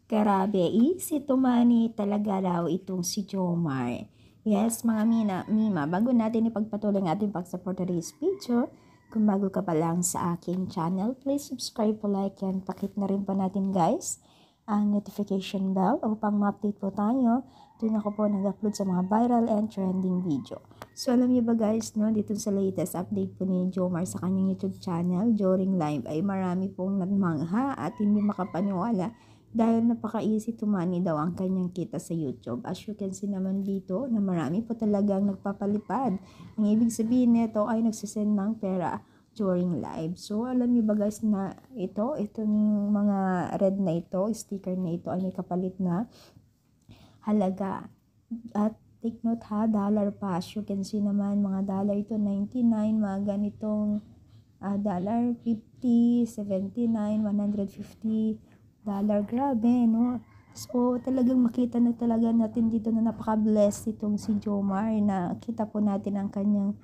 Grabe, easy to money talaga daw itong si Jomar. Yes, mga Mima, bago natin ipagpatuloy ang ating pag-support today's video, kung bago ka pa lang sa aking channel, please subscribe po, like, and pakit na rin po natin guys ang notification bell upang ma-update po tayo tuwing ako po nag-upload sa mga viral and trending video. So alam niyo ba guys, no, dito sa latest update po ni Jomar sa kanyang YouTube channel during live ay marami pong nagmangha at hindi makapaniwala dahil napaka-easy to money daw ang kanyang kita sa YouTube. As you can see naman dito na marami po talagang nagpapalipad. Ang ibig sabihin nito ay nagsisend ng pera during live. So alam niyo ba guys na itong mga red na ito, sticker na ito ay may kapalit na halaga. At take note ha, dollar pa. As you can see naman mga dollar ito, 99, mga ganitong dollar 50, 79, 150 dollar. Grabe, no? So, talagang makita na talaga natin dito na napaka-blessed itong si Jomar na kita po natin ang kanyang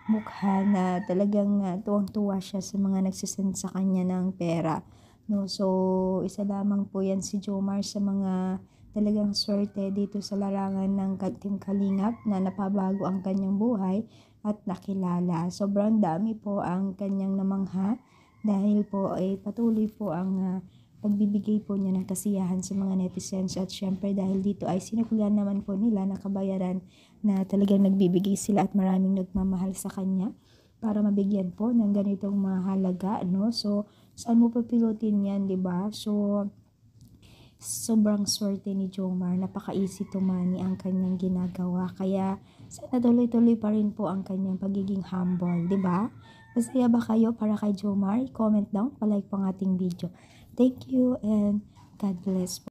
mukha na talagang tuwang-tuwa siya sa mga nagsisend sa kanya ng pera. No? So, isa lamang po yan si Jomar sa mga talagang swerte dito sa larangan ng Team Kalingap na napabago ang kanyang buhay at nakilala. Sobrang dami po ang kanyang namangha dahil po ay patuloy po ang pagbibigay po niya ng kasiyahan sa mga netizens at syempre dahil dito ay sinuklian naman po nila na kabayaran na talagang nagbibigay sila at maraming nagmamahal sa kanya para mabigyan po ng ganitong mahalaga, no? So, saan mo papilutin yan, di ba? So, sobrang swerte ni Jomar, napaka-easy to money ang kanyang ginagawa. Kaya, sana tuloy-tuloy pa rin po ang kanyang pagiging humble, di ba? Masaya ba kayo para kay Jomar? Comment down, palike po ang ating video. Thank you and God bless po.